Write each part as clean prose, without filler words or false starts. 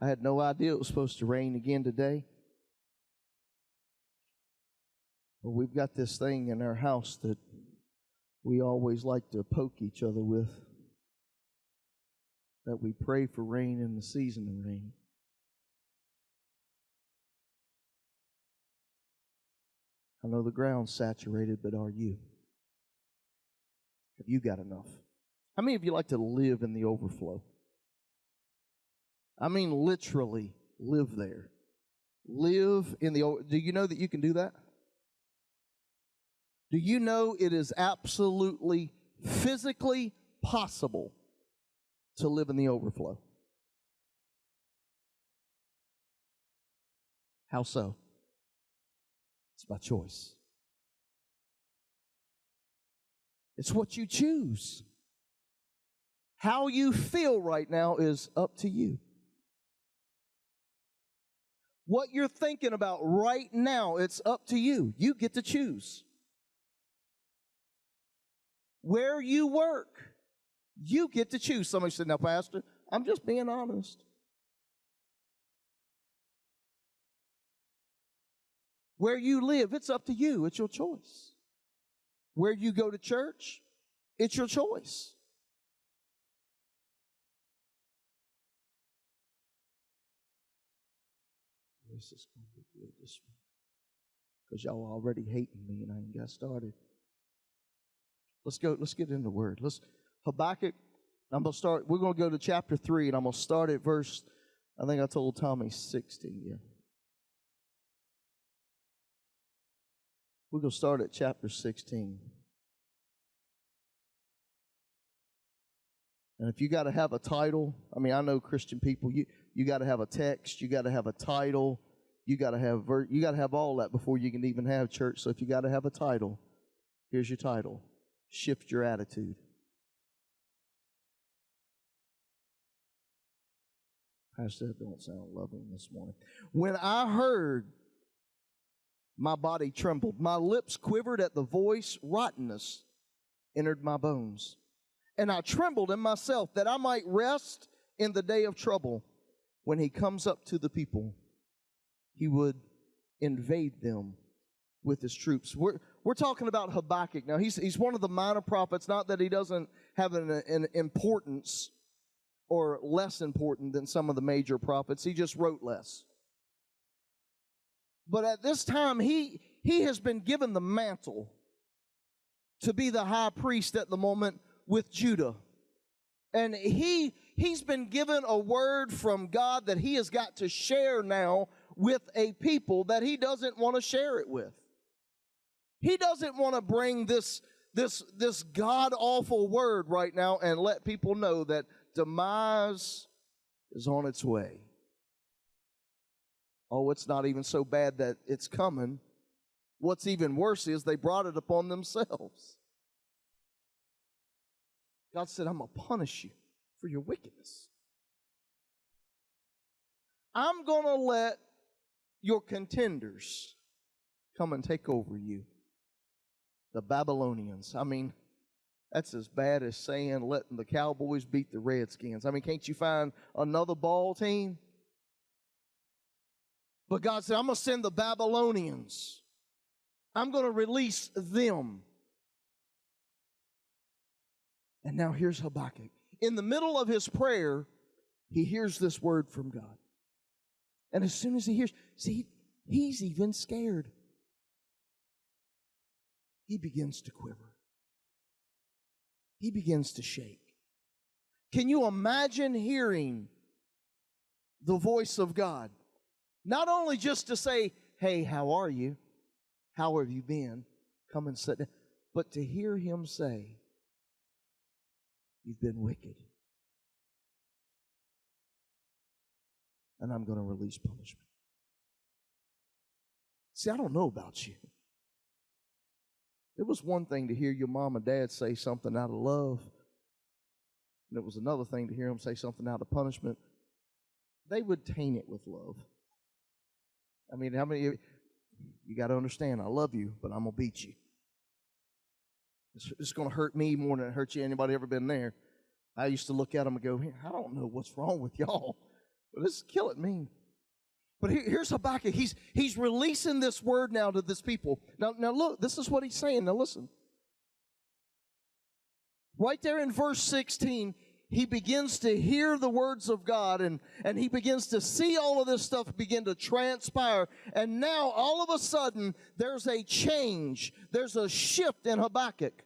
I had no idea it was supposed to rain again today. But we've got this thing in our house that we always like to poke each other with, that we pray for rain in the season of rain. I know the ground's saturated, but are you? Have you got enough? How many of you like to live in the overflow? I mean, literally live there. Live in the overflow. Do you know that you can do that? Do you know it is absolutely physically possible to live in the overflow? How so? It's by choice. It's what you choose. How you feel right now is up to you. What you're thinking about right now, it's up to you. You get to choose. Where you work, you get to choose. Somebody said, now, Pastor, I'm just being honest. Where you live, it's up to you. It's your choice. Where you go to church, it's your choice. This is going to be good this morning, because y'all are already hating me and I ain't got started. Let's get into the word. Habakkuk, we're going to go to chapter 3, and I'm going to start at verse, I think I told Tommy 16, yeah. We're going to start at chapter 16. And if you got to have a title, I mean, I know Christian people, you got to have a text, you got to have a title, you got to have all that before you can even have church. So if you got to have a title, here's your title: Shift Your Attitude. Pastor, that don't sound loving this morning. When I heard, my body trembled. My lips quivered at the voice. Rottenness entered my bones. And I trembled in myself, that I might rest in the day of trouble. When he comes up to the people, he would invade them with his troops. We're talking about Habakkuk. Now, he's one of the minor prophets. Not that he doesn't have an importance or less important than some of the major prophets. He just wrote less. But at this time, he has been given the mantle to be the high priest at the moment with Judah. And he's been given a word from God that he has got to share now with a people that he doesn't want to share it with. He doesn't want to bring this god-awful word right now and let people know that demise is on its way. Oh, it's not even so bad that it's coming. What's even worse is they brought it upon themselves. God said, I'm going to punish you for your wickedness. I'm going to let your contenders come and take over you. The Babylonians. I mean, that's as bad as saying letting the Cowboys beat the Redskins. I mean, can't you find another ball team? But God said, I'm going to send the Babylonians. I'm going to release them. And now here's Habakkuk. In the middle of his prayer, he hears this word from God. And as soon as he hears, he's even scared. He begins to quiver. He begins to shake. Can you imagine hearing the voice of God? Not only just to say, hey, how are you? How have you been? Come and sit down. But to hear him say, you've been wicked. And I'm going to release punishment. See, I don't know about you. It was one thing to hear your mom and dad say something out of love, and it was another thing to hear them say something out of punishment. They would taint it with love. I mean, how many of you got to understand, I love you, but I'm going to beat you. It's going to hurt me more than it hurts you. Anybody ever been there? I used to look at them and go, I don't know what's wrong with y'all, Well, this is killing me. But here's Habakkuk. He's releasing this word now to this people. Now look, this is what he's saying. Now listen. Right there in verse 16, he begins to hear the words of God, and he begins to see all of this stuff begin to transpire. And now, all of a sudden, there's a change. There's a shift in Habakkuk.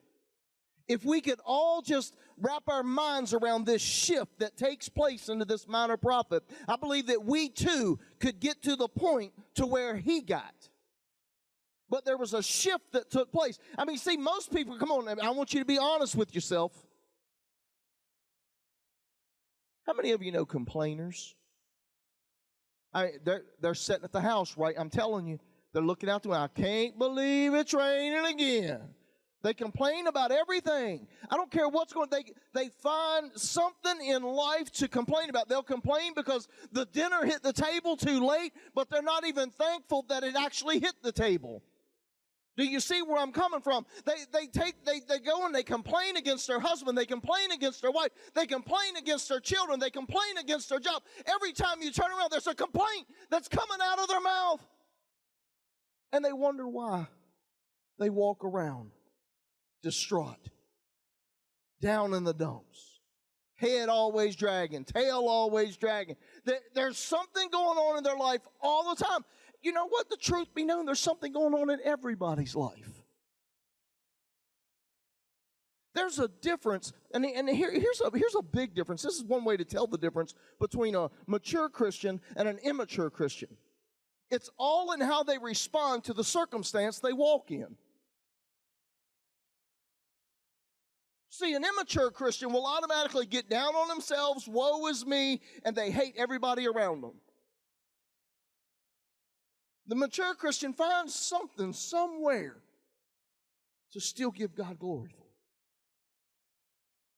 If we could all just wrap our minds around this shift that takes place into this minor prophet, I believe that we too could get to the point to where he got. But there was a shift that took place. I mean, see, most people, come on, I want you to be honest with yourself. How many of you know complainers? They're sitting at the house, right? I'm telling you, they're looking out the window. I can't believe it's raining again. They complain about everything. I don't care what's going on. They find something in life to complain about. They'll complain because the dinner hit the table too late, but they're not even thankful that it actually hit the table. Do you see where I'm coming from? They go and they complain against their husband. They complain against their wife. They complain against their children. They complain against their job. Every time you turn around, there's a complaint that's coming out of their mouth. And they wonder why. They walk around distraught, down in the dumps, head always dragging, tail always dragging. There's something going on in their life all the time. You know what? The truth be known, there's something going on in everybody's life. There's a difference, and here's a big difference. This is one way to tell the difference between a mature Christian and an immature Christian. It's all in how they respond to the circumstance they walk in. See, an immature Christian will automatically get down on themselves, woe is me, and they hate everybody around them. The mature Christian finds something somewhere to still give God glory for.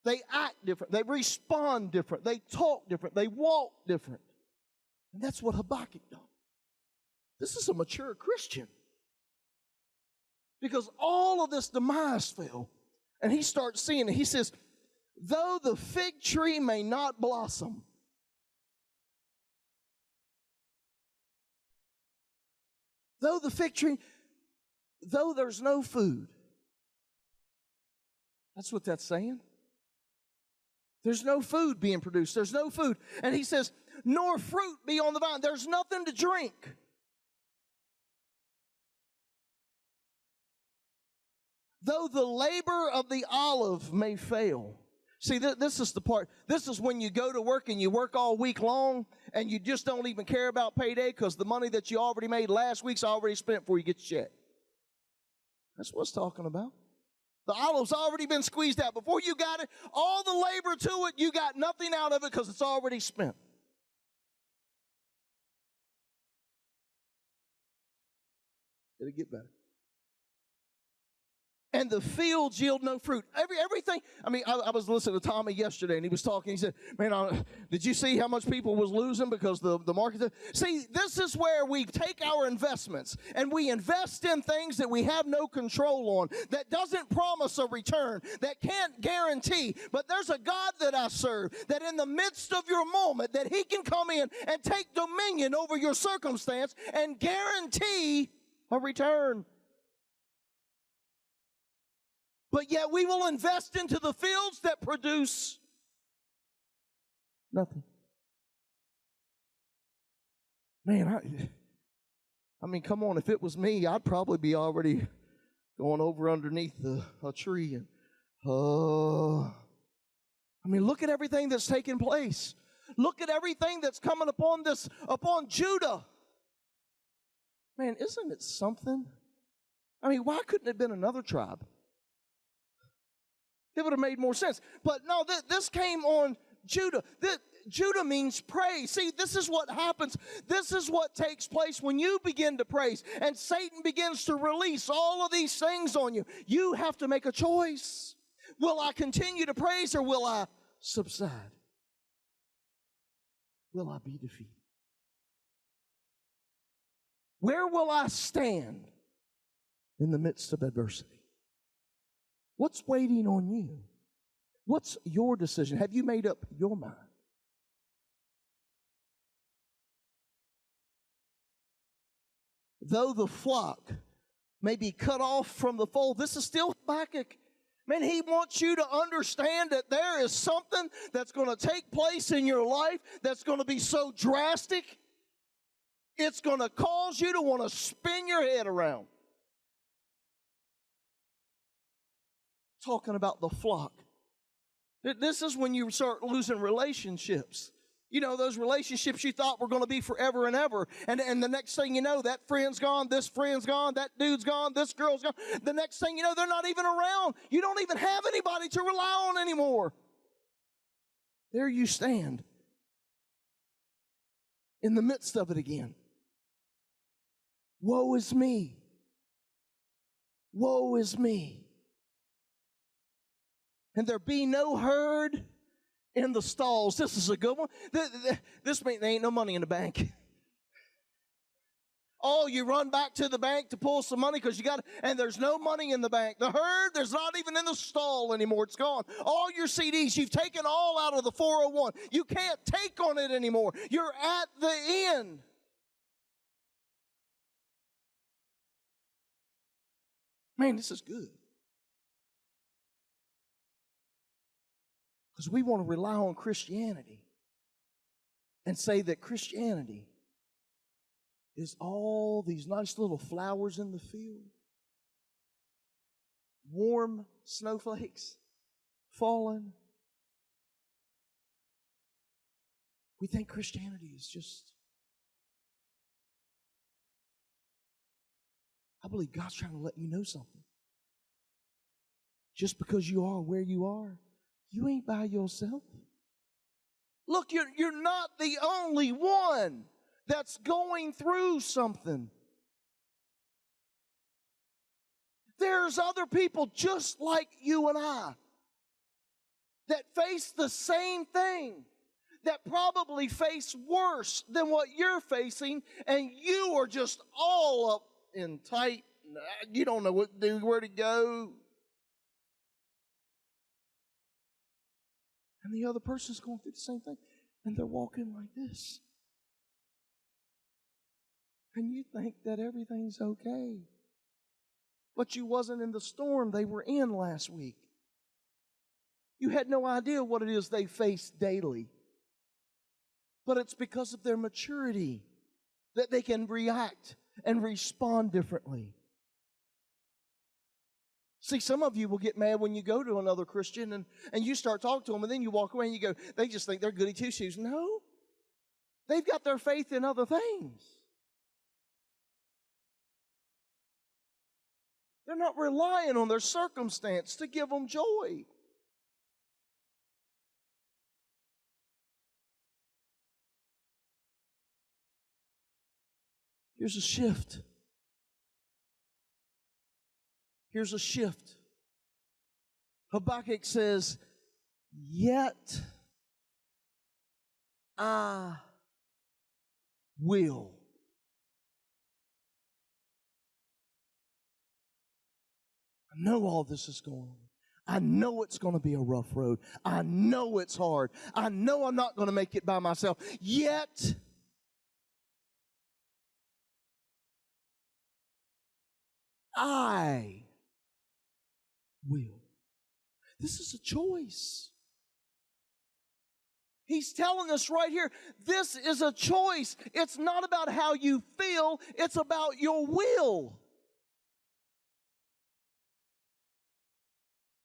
They act different. They respond different. They talk different. They walk different. And that's what Habakkuk does. This is a mature Christian. Because all of this demise fell. And he starts seeing it. He says, though the fig tree may not blossom, though the fig tree, though there's no food. That's what that's saying. There's no food being produced. There's no food. And he says, nor fruit be on the vine. There's nothing to drink. Though the labor of the olive may fail. See, this is the part. This is when you go to work and you work all week long and you just don't even care about payday because the money that you already made last week's already spent before you get your check. That's what it's talking about. The olive's already been squeezed out. Before you got it, all the labor to it, you got nothing out of it because it's already spent. Did it get better? And the fields yield no fruit. Everything. I mean, I was listening to Tommy yesterday, and he was talking. He said, man, did you see how much people was losing because the market? See, this is where we take our investments, and we invest in things that we have no control on, that doesn't promise a return, that can't guarantee. But there's a God that I serve, that in the midst of your moment, that he can come in and take dominion over your circumstance and guarantee a return. But yet we will invest into the fields that produce nothing. Man, I mean, come on, if it was me, I'd probably be already going over underneath a tree. And I mean, look at everything that's taking place. Look at everything that's coming upon Judah. Man, isn't it something? I mean, why couldn't it have been another tribe? It would have made more sense. But no, this came on Judah. Judah means praise. See, this is what happens. This is what takes place when you begin to praise and Satan begins to release all of these things on you. You have to make a choice. Will I continue to praise or will I subside? Will I be defeated? Where will I stand in the midst of adversity? What's waiting on you? What's your decision? Have you made up your mind? though the flock may be cut off from the fold. This is still Habakkuk. Man, he wants you to understand that there is something that's going to take place in your life that's going to be so drastic, it's going to cause you to want to spin your head around. Talking about the flock. This is when you start losing relationships. You know, those relationships you thought were going to be forever and ever. And the next thing you know, that friend's gone, this friend's gone, that dude's gone, this girl's gone. The next thing you know, they're not even around. You don't even have anybody to rely on anymore. There you stand in the midst of it again. Woe is me. Woe is me. And there be no herd in the stalls. This is a good one. This means there ain't no money in the bank. Oh, you run back to the bank to pull some money because you got, and there's no money in the bank. The herd, there's not even in the stall anymore. It's gone. All your CDs, you've taken all out of the 401. You can't take on it anymore. You're at the end. Man, this is good. Because we want to rely on Christianity and say that Christianity is all these nice little flowers in the field, warm snowflakes falling. We think Christianity is just, I believe God's trying to let you know something. Just because you are where you are, you ain't by yourself. Look, you're not the only one that's going through something. There's other people just like you and I that face the same thing, that probably face worse than what you're facing, and you are just all up in tight. You don't know what to do, where to go. And the other person's going through the same thing, and they're walking like this. And you think that everything's okay. But you wasn't in the storm they were in last week. You had no idea what it is they face daily. But it's because of their maturity that they can react and respond differently. See, some of you will get mad when you go to another Christian and you start talking to them, and then you walk away and you go, they just think they're goody two-shoes. No. They've got their faith in other things. They're not relying on their circumstance to give them joy. Here's a shift. Here's a shift. Habakkuk says, yet I will. I know all this is going on. I know it's going to be a rough road. I know it's hard. I know I'm not going to make it by myself. Yet I will. This is a choice. He's telling us right here, this is a choice. It's not about how you feel, it's about your will.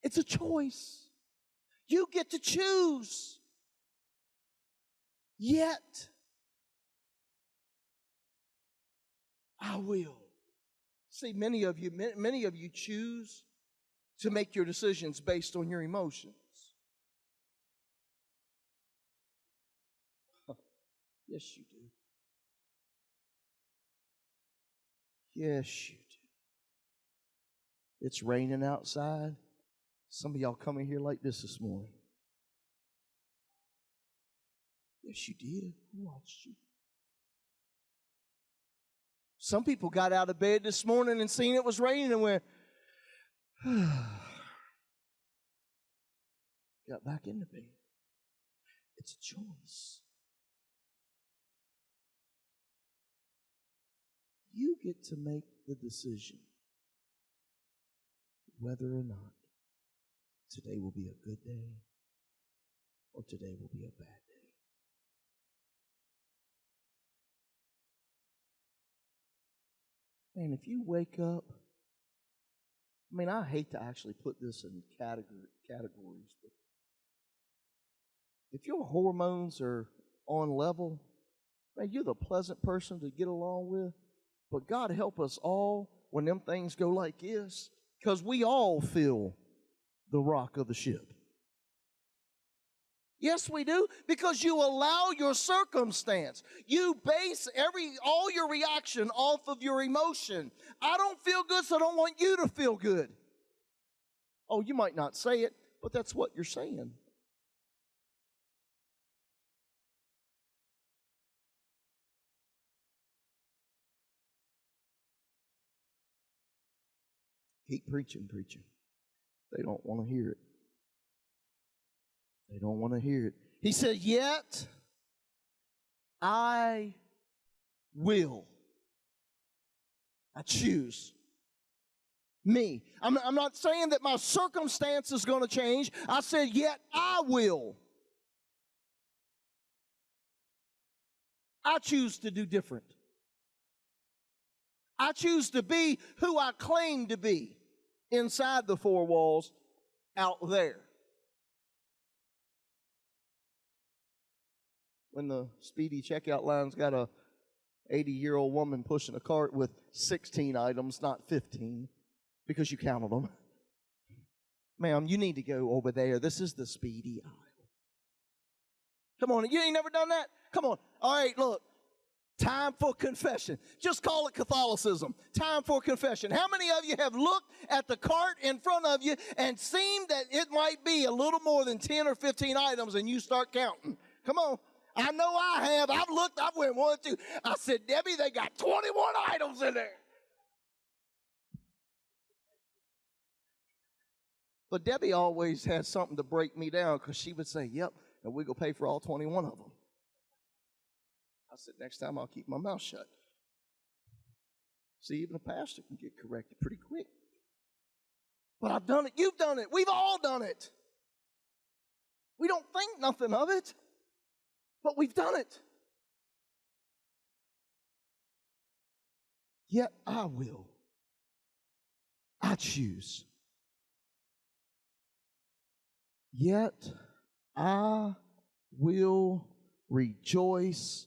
It's a choice. You get to choose. Yet I will. See, many of you choose to make your decisions based on your emotions. Yes, you do. Yes, you do. It's raining outside. Some of y'all coming here like this morning. Yes, you did. I watched you. Some people got out of bed this morning and seen it was raining and went, got back into bed. It's a choice. you get to make the decision whether or not today will be a good day or today will be a bad day. Man, if you wake up, I mean, I hate to actually put this in categories, but if your hormones are on level, man, you're the pleasant person to get along with. But God help us all when them things go like this, because we all feel the rock of the ship. Yes, we do, because you allow your circumstance. You base all your reaction off of your emotion. I don't feel good, so I don't want you to feel good. Oh, you might not say it, but that's what you're saying. Keep preaching. They don't want to hear it. They don't want to hear it. He said, yet I will. I choose. Me. I'm not saying that my circumstance is going to change. I said, yet I will. I choose to do different. I choose to be who I claim to be inside the four walls out there. When the speedy checkout line's got a 80-year-old woman pushing a cart with 16 items, not 15, because you counted them. Ma'am, you need to go over there. This is the speedy aisle. Come on, you ain't never done that? Come on. All right, look. Time for confession. Just call it Catholicism. Time for confession. How many of you have looked at the cart in front of you and seen that it might be a little more than 10 or 15 items and you start counting? Come on. I know I have. I've looked. I went 1, 2. I said, Debbie, they got 21 items in there. But Debbie always had something to break me down because she would say, yep, and we're going to pay for all 21 of them. I said, next time I'll keep my mouth shut. See, even a pastor can get corrected pretty quick. But I've done it. You've done it. We've all done it. We don't think nothing of it, but we've done it. Yet I will. I choose. Yet I will rejoice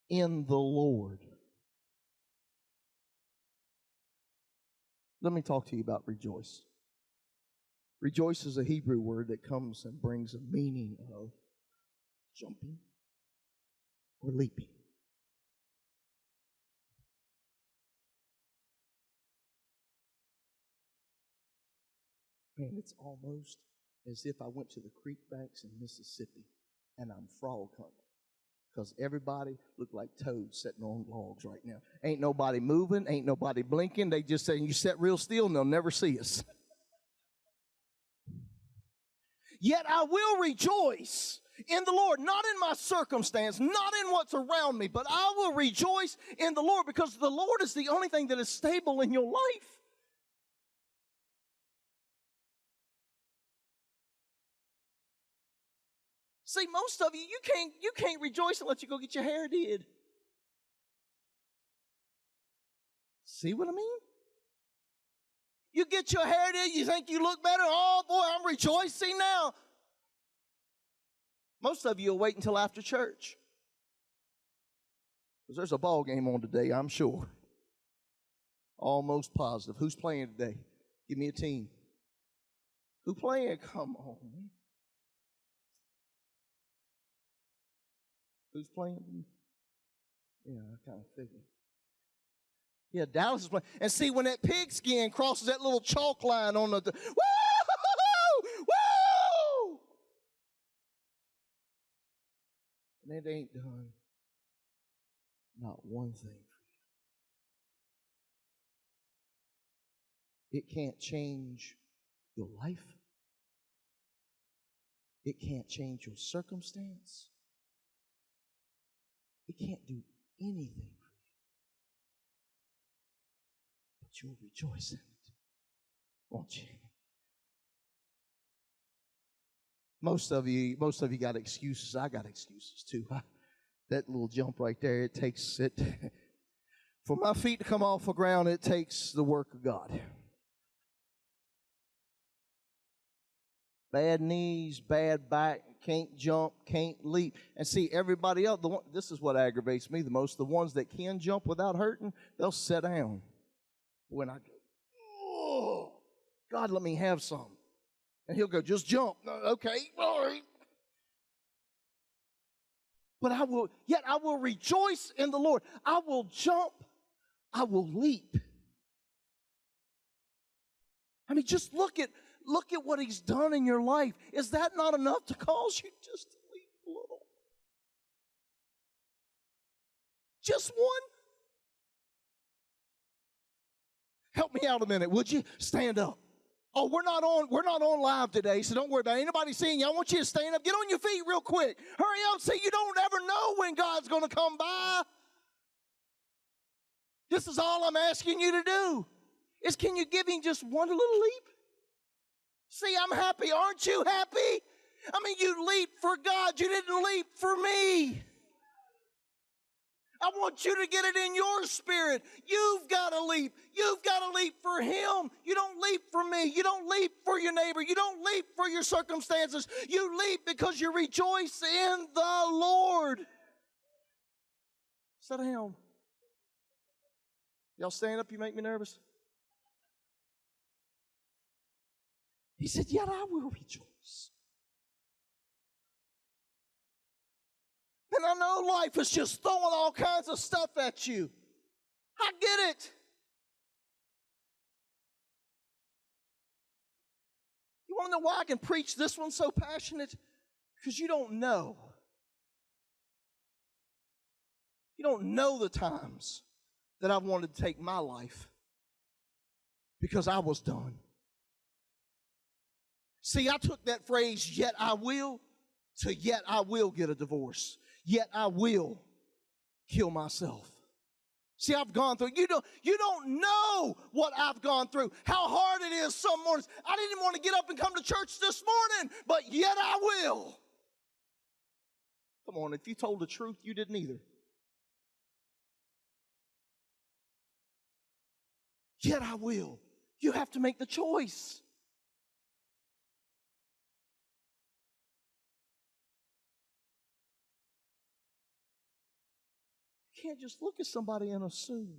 in the Lord. Let me talk to you about rejoice. Rejoice is a Hebrew word that comes and brings a meaning of jumping or leaping. Man, it's almost as if I went to the creek banks in Mississippi and I'm frog hunting. Because everybody look like toads sitting on logs right now. Ain't nobody moving, ain't nobody blinking. They just saying, you sit real still and they'll never see us. Yet I will rejoice in the Lord, not in my circumstance, not in what's around me, but I will rejoice in the Lord because the Lord is the only thing that is stable in your life. See, most of you can't rejoice unless you go get your hair did. See what I mean? You get your hair did, you think you look better. Oh boy, I'm rejoicing now. Most of you will wait until after church. Because there's a ball game on today, I'm sure. Almost positive. Who's playing today? Give me a team. Who playing? Come on, man. Who's playing? Yeah, I kind of figured. Yeah, Dallas is playing. And see, when that pigskin crosses that little chalk line on the woo! Woo! And it ain't done not one thing for you. It can't change your life. It can't change your circumstance. It can't do anything for you. you'll rejoice in it, won't you? Most of you got excuses. I got excuses too. That little jump right there, it takes it. For my feet to come off the ground, it takes the work of God. Bad knees, bad back, can't jump, can't leap. And see, everybody else, this is what aggravates me the most. The ones that can jump without hurting, they'll sit down. When I go, oh, God, let me have some. And he'll go, just jump. No, okay, all right. But I will rejoice in the Lord. I will jump. I will leap. I mean, just look at what he's done in your life. Is that not enough to cause you just to leap a little? Just one? Help me out a minute, would you? Stand up. Oh, we're not on live today, so don't worry about it. Anybody seeing you, I want you to stand up. Get on your feet real quick. Hurry up. See, you don't ever know when God's going to come by. This is all I'm asking you to do. Is can you give him just one little leap? See, I'm happy. Aren't you happy? I mean, you leaped for God. You didn't leap for me. I want you to get it in your spirit. You've got to leap. You've got to leap for him. You don't leap for me. You don't leap for your neighbor. You don't leap for your circumstances. You leap because you rejoice in the Lord. Sit down. Y'all stand up. You make me nervous. He said, yet I will rejoice. And I know life is just throwing all kinds of stuff at you. I get it. You want to know why I can preach this one so passionate? Because you don't know. You don't know the times that I wanted to take my life because I was done. See, I took that phrase, yet I will, to yet I will get a divorce. Yet I will kill myself. See, I've gone through, you don't know what I've gone through, how hard it is some mornings. I didn't want to get up and come to church this morning, but yet I will. Come on, if you told the truth, you didn't either. Yet I will. You have to make the choice. You can't just look at somebody and assume.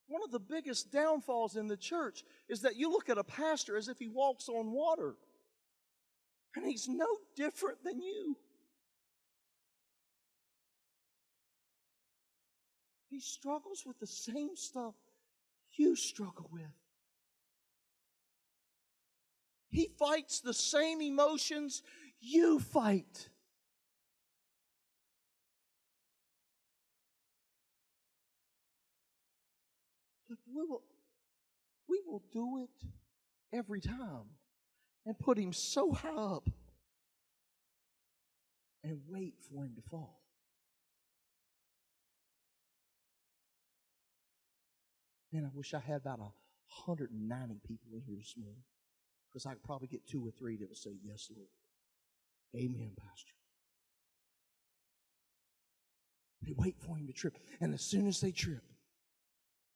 One of the biggest downfalls in the church is that you look at a pastor as if he walks on water. And he's no different than you. He struggles with the same stuff you struggle with. He fights the same emotions you fight. But we will do it every time and put him so high up and wait for him to fall. Man, I wish I had about 190 people in here this morning, because I could probably get 2 or 3 that would say, yes, Lord. Amen, Pastor. They wait for him to trip. And as soon as they trip,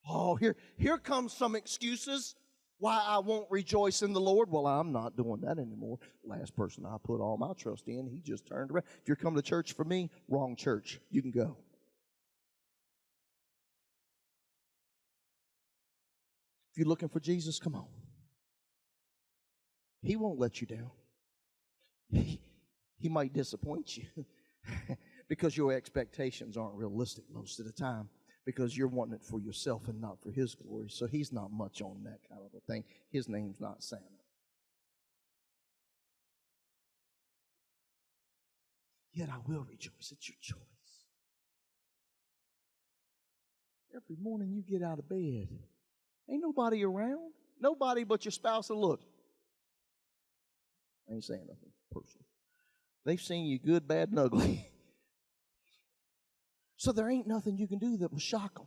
oh, here comes some excuses why I won't rejoice in the Lord. Well, I'm not doing that anymore. Last person I put all my trust in, he just turned around. If you're coming to church for me, wrong church. You can go. If you're looking for Jesus, come on. He won't let you down. He might disappoint you because your expectations aren't realistic most of the time, because you're wanting it for yourself and not for his glory. So he's not much on that kind of a thing. His name's not Santa. Yet I will rejoice. It's your choice. Every morning you get out of bed, ain't nobody around. Nobody but your spouse will look. I ain't saying nothing personal. They've seen you good, bad, and ugly. So there ain't nothing you can do that will shock them.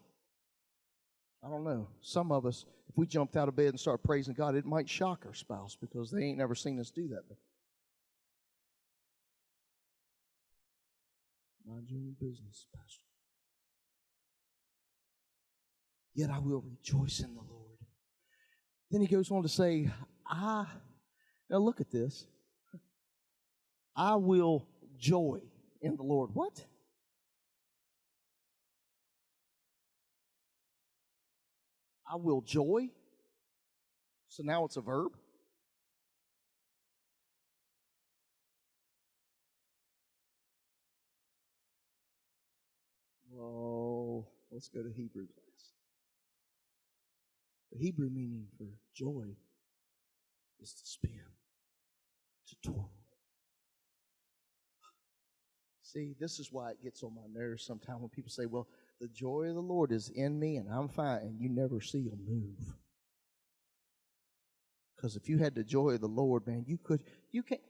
I don't know. Some of us, if we jumped out of bed and started praising God, it might shock our spouse because they ain't never seen us do that before. Mind your own business, Pastor. Yet I will rejoice in the Lord. Then he goes on to say, now look at this. I will joy in the Lord. What? I will joy? So now it's a verb? Oh, let's go to Hebrew class. The Hebrew meaning for joy is to spin, to twirl. See, this is why it gets on my nerves sometimes when people say, well, the joy of the Lord is in me and I'm fine, and you never see them move. Because if you had the joy of the Lord, man, you can't.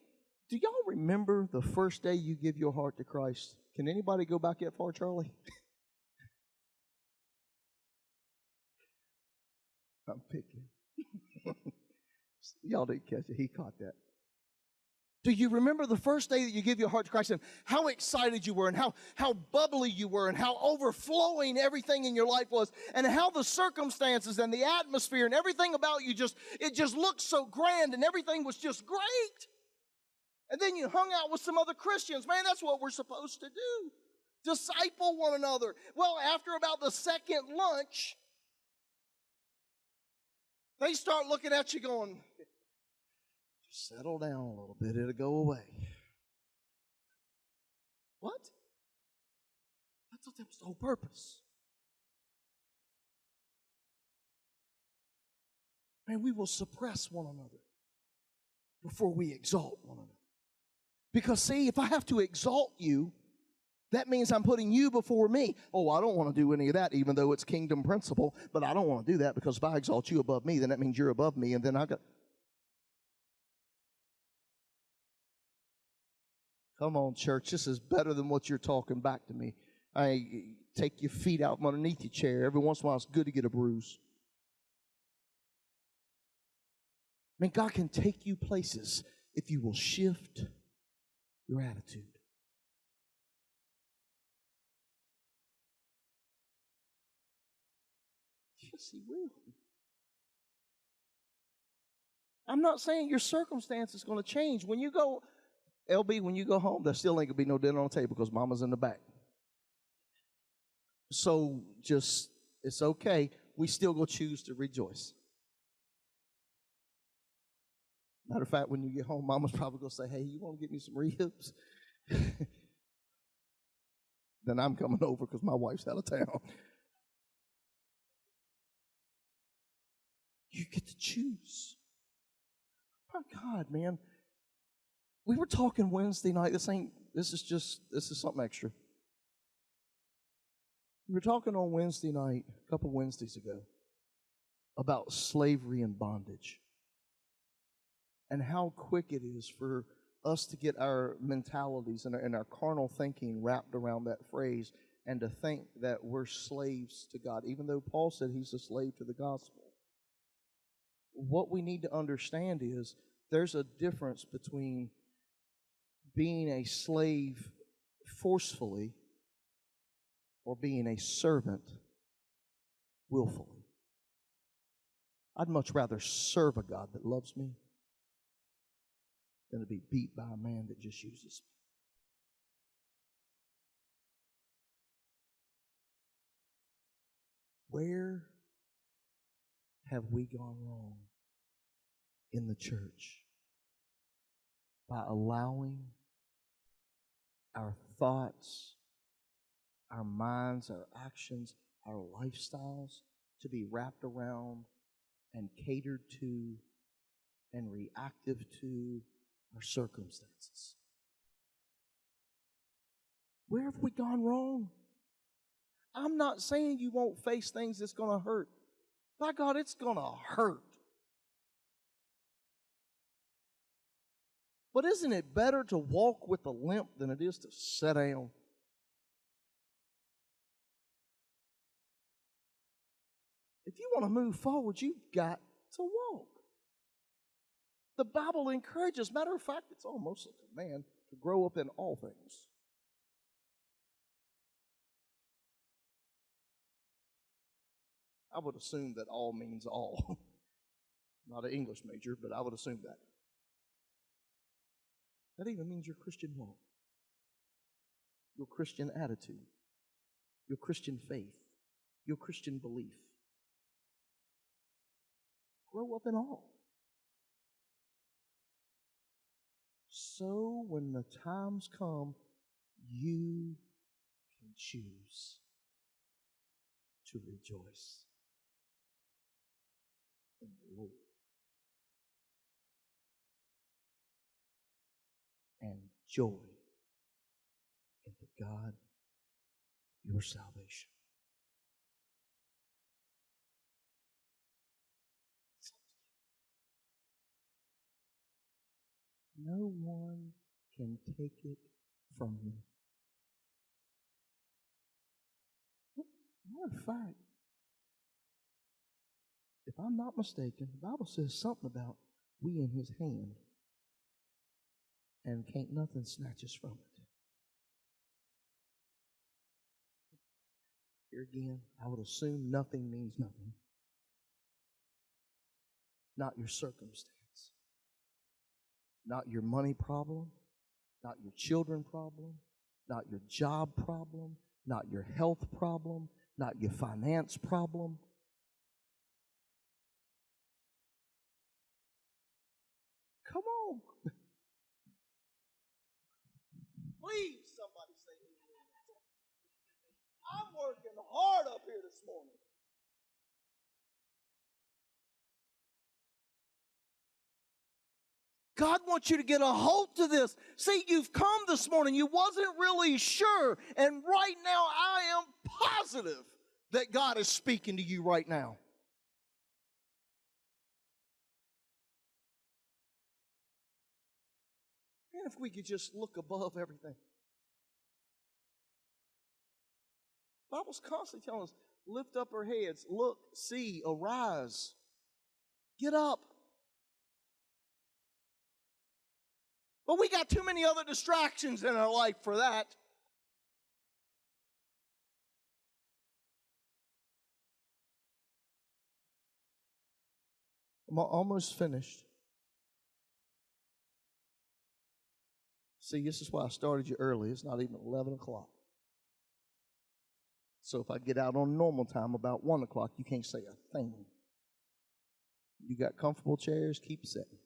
Do y'all remember the first day you give your heart to Christ? Can anybody go back that far, Charlie? I'm picking. Y'all didn't catch it. He caught that. Do you remember the first day that you give your heart to Christ and how excited you were and how bubbly you were and how overflowing everything in your life was and how the circumstances and the atmosphere and everything about you it just looked so grand and everything was just great? And then you hung out with some other Christians. Man, that's what we're supposed to do. Disciple one another. Well, after about the second lunch, they start looking at you going, just settle down a little bit, it'll go away. What? I thought that was the whole purpose. Man, we will suppress one another before we exalt one another. Because see, if I have to exalt you, that means I'm putting you before me. Oh, I don't want to do any of that, even though it's kingdom principle, but I don't want to do that because if I exalt you above me, then that means you're above me, and then I got... Come on, church, this is better than what you're talking back to me. Take your feet out from underneath your chair. Every once in a while, it's good to get a bruise. I mean, God can take you places if you will shift your attitude. Yes, He will. I'm not saying your circumstance is going to change. When you go, LB, when you go home, there still ain't going to be no dinner on the table because mama's in the back. So just, it's okay. We still go choose to rejoice. Matter of fact, when you get home, mama's probably going to say, hey, you want to get me some ribs? Then I'm coming over because my wife's out of town. You get to choose. My God, man. We were talking Wednesday night. This is something extra. We were talking on Wednesday night, a couple Wednesdays ago, about slavery and bondage. And how quick it is for us to get our mentalities and our carnal thinking wrapped around that phrase and to think that we're slaves to God, even though Paul said he's a slave to the gospel. What we need to understand is there's a difference between being a slave forcefully or being a servant willfully. I'd much rather serve a God that loves me than to be beat by a man that just uses me. Where have we gone wrong in the church by allowing our thoughts, our minds, our actions, our lifestyles to be wrapped around and catered to and reactive to our circumstances? Where have we gone wrong? I'm not saying you won't face things that's going to hurt. By God, it's going to hurt. But isn't it better to walk with a limp than it is to sit down? you want to move forward, you've got to walk. The Bible encourages, matter of fact, it's almost a command to grow up in all things. I would assume that all means all. Not an English major, but I would assume that. That even means your Christian walk, your Christian attitude, your Christian faith, your Christian belief. Grow up in all. So when the times come, you can choose to rejoice in the Lord and joy in the God of your salvation. No one can take it from you. Matter of fact, if I'm not mistaken, the Bible says something about we in His hand, and can't nothing snatch us from it. Here again, I would assume nothing means nothing. Not your circumstance. Not your money problem. Not your children problem. Not your job problem. Not your health problem. Not your finance problem. Come on. Please, somebody say amen. I'm working hard up here this morning. God wants you to get a hold to this. See, you've come this morning. You wasn't really sure. And right now, I am positive that God is speaking to you right now. And if we could just look above everything. The Bible's constantly telling us, lift up our heads, look, see, arise. Get up. But we got too many other distractions in our life for that. I'm almost finished. See, this is why I started you early. It's not even 11 o'clock. So if I get out on normal time about 1 o'clock, you can't say a thing. You got comfortable chairs, keep sitting.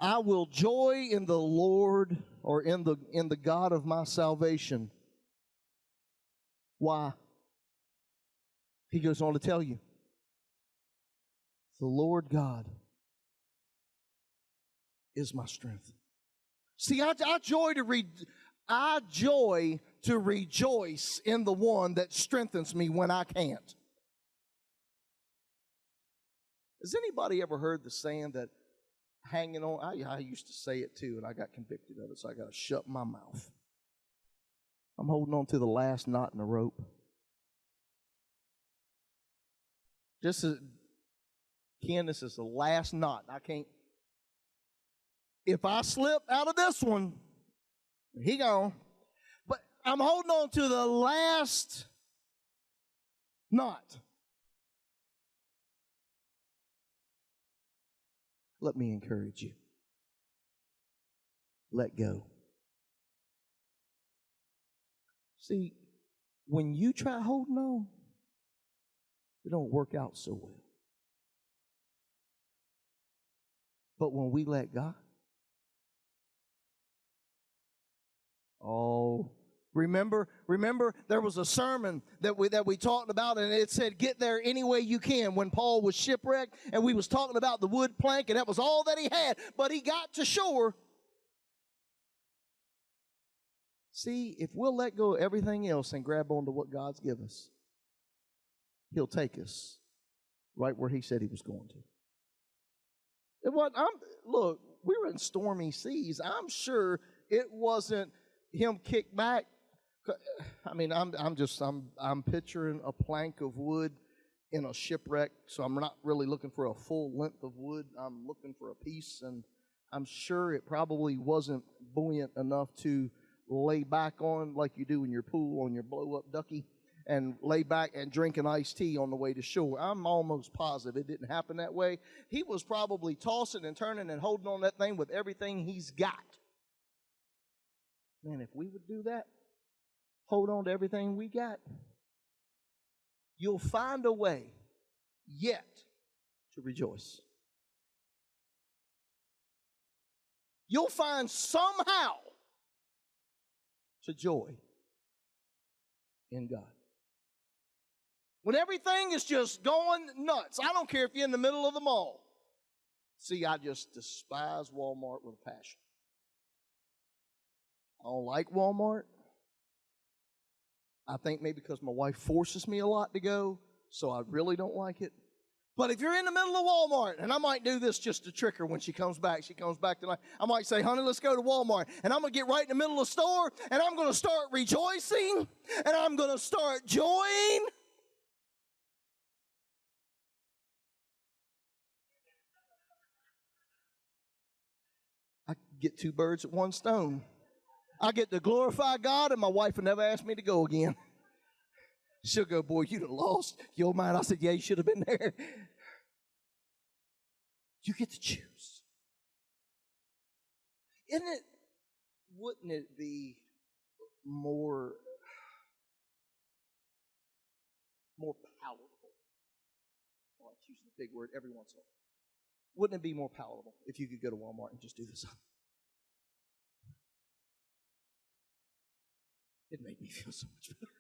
I will joy in the Lord, or in the God of my salvation. Why? He goes on to tell you. The Lord God is my strength. See, I joy to rejoice in the one that strengthens me when I can't. Has anybody ever heard the saying that hanging on? I used to say it too, and I got convicted of it, so I got to shut my mouth. I'm holding on to the last knot in the rope. Just as, Ken, this is the last knot. I can't. If I slip out of this one, he gone. But I'm holding on to the last knot. Let me encourage you. Let go. See, when you try holding on, it don't work out so well. But when we let God, remember there was a sermon that we talked about, and it said, get there any way you can, when Paul was shipwrecked, and we was talking about the wood plank, and that was all that he had, but he got to shore. See, if we'll let go of everything else and grab onto what God's given us, He'll take us right where He said He was going to. Look, we were in stormy seas. I'm sure it wasn't him kick back. I mean, I'm picturing a plank of wood in a shipwreck, so I'm not really looking for a full length of wood. I'm looking for a piece, and I'm sure it probably wasn't buoyant enough to lay back on like you do in your pool on your blow-up ducky and lay back and drink an iced tea on the way to shore. I'm almost positive it didn't happen that way. He was probably tossing and turning and holding on that thing with everything he's got. Man, if we would do that, hold on to everything we got, you'll find a way yet to rejoice. You'll find somehow to joy in God. When everything is just going nuts, I don't care if you're in the middle of the mall. See, I just despise Walmart with a passion. I don't like Walmart. I think maybe because my wife forces me a lot to go, so I really don't like it. But if you're in the middle of Walmart, and I might do this just to trick her when she comes back tonight. I might say, honey, let's go to Walmart. And I'm going to get right in the middle of the store, and I'm going to start rejoicing, and I'm going to start joying. I get two birds at one stone. I get to glorify God, and my wife will never ask me to go again. She'll go, boy, you'd have lost your mind. I said, yeah, you should have been there. You get to choose. Wouldn't it be more palatable? I like to use the big word every once in a while. Wouldn't it be more palatable if you could go to Walmart and just do this? It made me feel so much better.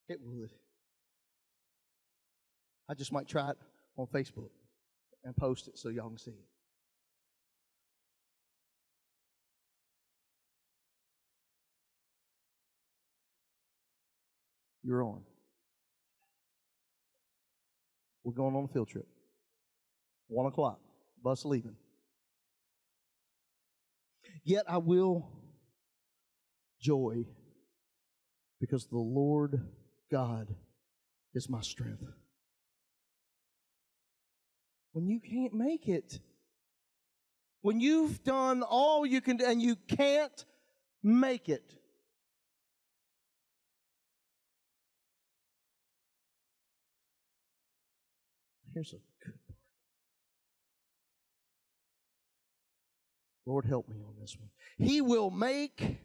It would. I just might try it on Facebook and post it so y'all can see it. You're on. We're going on a field trip. 1 o'clock. Bus leaving. Yet I will joy because the Lord God is my strength. When you can't make it, when you've done all you can do and you can't make it, here's a good part. Lord, help me on this one. He will make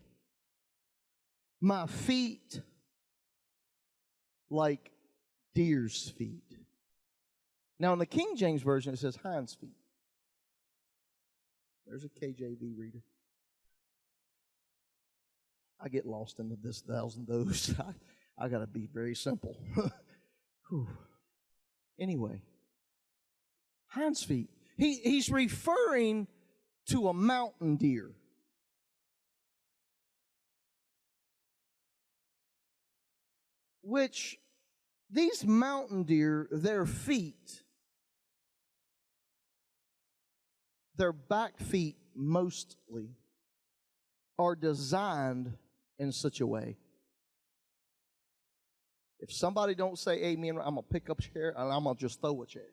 my feet like deer's feet. Now, in the King James Version, it says hinds feet. There's a KJV reader. I get lost into this thousand those. I got to be very simple. Anyway, hinds feet. He's referring to a mountain deer. Which these mountain deer, their feet, their back feet mostly, are designed in such a way. If somebody don't say amen, I'm going to pick up a chair and I'm going to just throw a chair.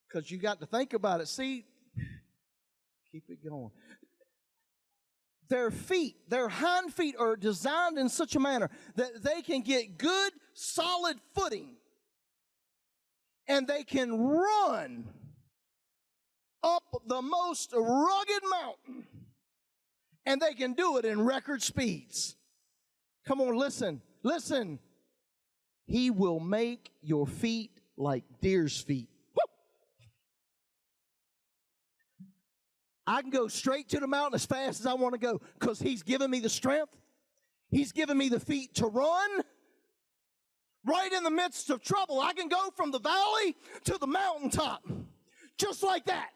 Because you got to think about it. See, keep it going. Their feet, their hind feet are designed in such a manner that they can get good, solid footing. And they can run up the most rugged mountain. And they can do it in record speeds. Come on, listen. Listen. He will make your feet like deer's feet. I can go straight to the mountain as fast as I want to go because He's given me the strength. He's given me the feet to run. Right in the midst of trouble, I can go from the valley to the mountaintop. Just like that.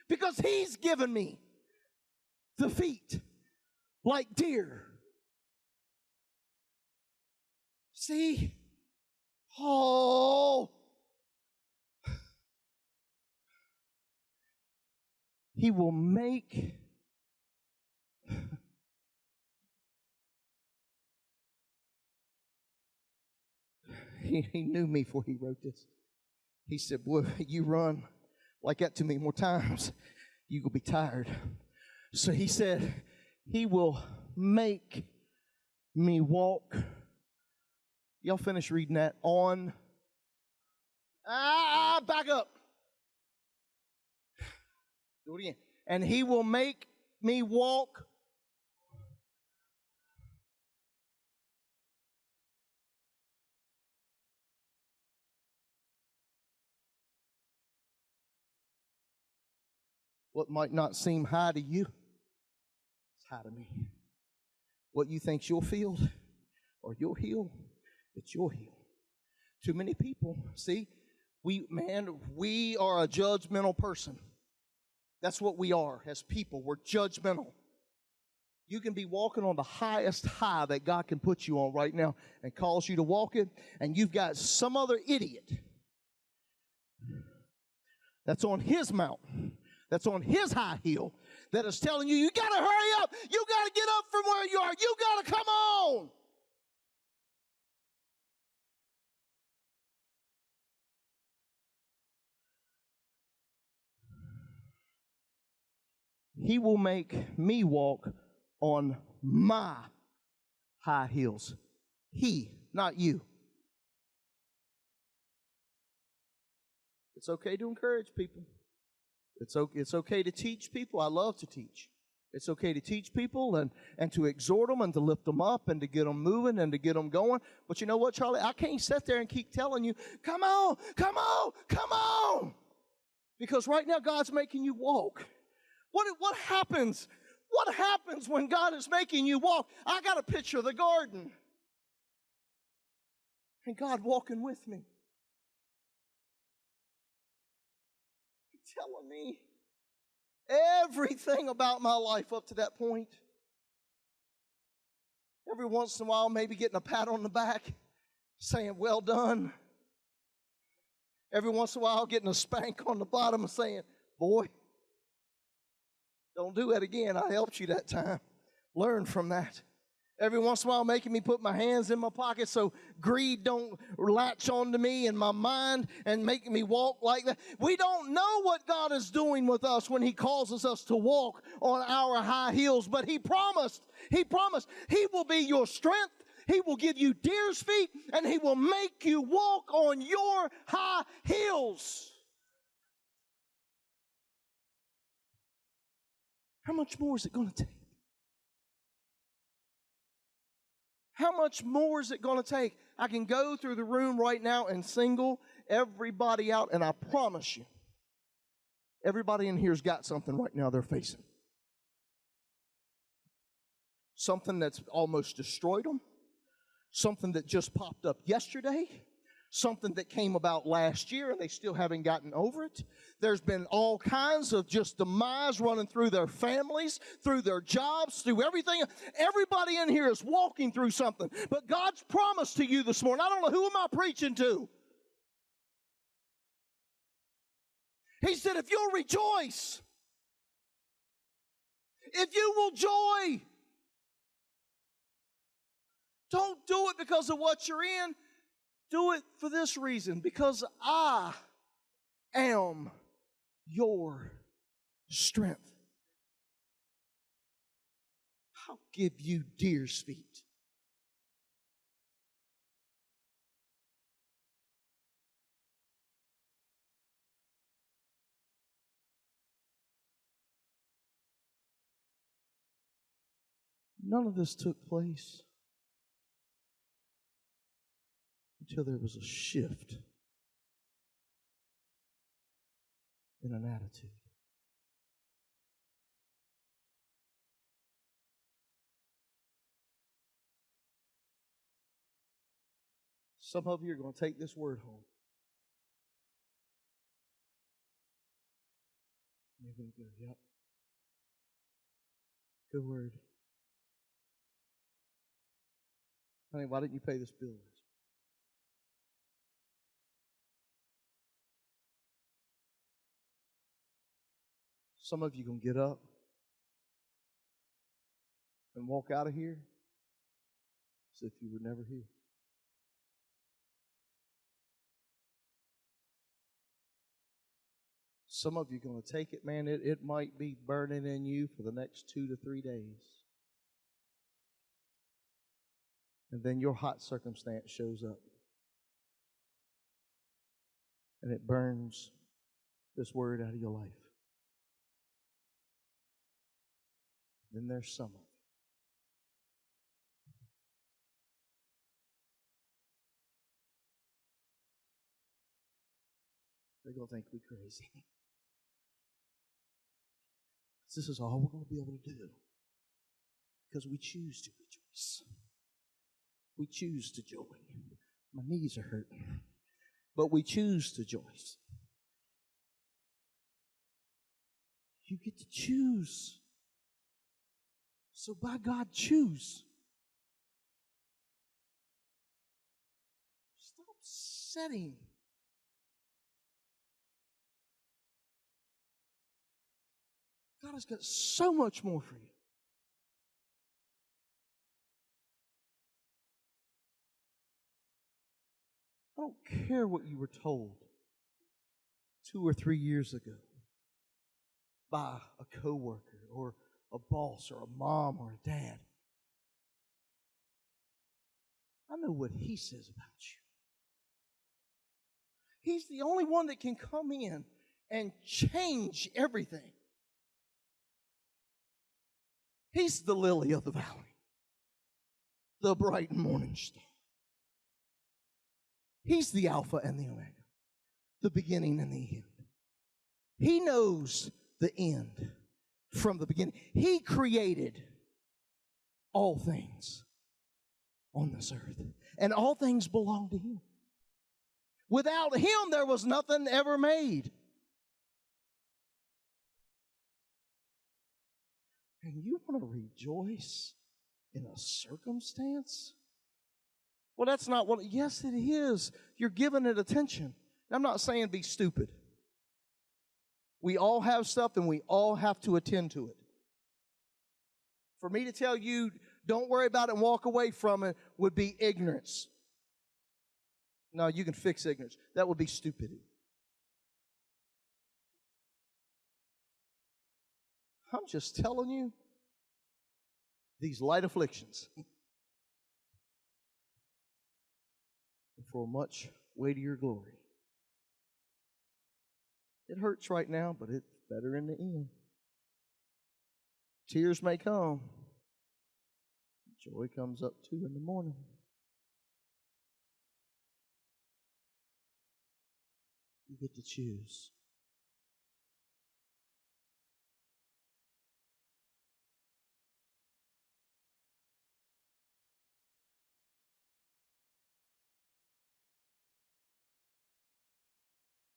Because He's given me the feet like deer. See? Oh. He will make he knew me before he wrote this. He said, boy, you run like that to me more times, you will be tired. So he said, he will make me walk. Y'all finish reading that on. Back up. Do it again. And he will make me walk. What might not seem high to you, it's high to me. What you think's your field or your hill, it's your hill. Too many people, see, we are a judgmental person. That's what we are as people. We're judgmental. You can be walking on the highest high that God can put you on right now and cause you to walk it, and you've got some other idiot that's on his mountain, that's on his high hill, that is telling you, you got to hurry up. You got to get up from where you are. You got to come on. He will make me walk on my high heels. He, not you. It's okay to encourage people. It's okay to teach people. I love to teach. It's okay to teach people and to exhort them and to lift them up and to get them moving and to get them going. But you know what, Charlie? I can't sit there and keep telling you, come on, come on, come on. Because right now God's making you walk. What happens? What happens when God is making you walk? I got a picture of the garden. And God walking with me. Telling me everything about my life up to that point. Every once in a while, maybe getting a pat on the back, saying, well done. Every once in a while, getting a spank on the bottom and saying, boy, don't do that again. I helped you that time. Learn from that. Every once in a while, making me put my hands in my pocket so greed don't latch onto me and my mind and making me walk like that. We don't know what God is doing with us when He causes us to walk on our high heels, but He promised He will be your strength. He will give you deer's feet, and He will make you walk on your high heels. How much more is it going to take? How much more is it going to take? I can go through the room right now and single everybody out, and I promise you, everybody in here's got something right now they're facing. Something that's almost destroyed them. Something that just popped up yesterday. Something that came about last year and they still haven't gotten over it. There's been all kinds of just demise running through their families, through their jobs, through everything. Everybody in here is walking through something. But God's promise to you this morning, I don't know, who am I preaching to? He said, if you'll rejoice, if you will joy, don't do it because of what you're in. Do it for this reason, because I am your strength. I'll give you deer's feet. None of this took place until there was a shift in an attitude. Some of you are going to take this word home. You're going to go, yep. Good word. Honey, why didn't you pay this bill? Some of you are going to get up and walk out of here as if you were never here. Some of you are going to take it, man. It might be burning in you for the next 2 to 3 days. And then your hot circumstance shows up. And it burns this word out of your life. Then there's some of you. They're going to think we're crazy. This is all we're going to be able to do. Because we choose to rejoice. We choose to joy. My knees are hurting. But we choose to rejoice. You get to choose. So by God, choose. Stop setting. God has got so much more for you. I don't care what you were told 2 or 3 years ago by a coworker or a boss or a mom or a dad. I know what He says about you. He's the only one that can come in and change everything. He's the lily of the valley, the bright morning star. He's the Alpha and the Omega, the beginning and the end. He knows the end from the beginning. He created all things on this earth, and all things belong to Him. Without Him, there was nothing ever made. And you want to rejoice in a circumstance? Well, that's not what, yes, it is. You're giving it attention. I'm not saying be stupid. We all have stuff and we all have to attend to it. For me to tell you, don't worry about it and walk away from it would be ignorance. No, you can fix ignorance. That would be stupidity. I'm just telling you, these light afflictions for much weightier glory. It hurts right now, but it's better in the end. Tears may come. Joy comes up too in the morning. You get to choose.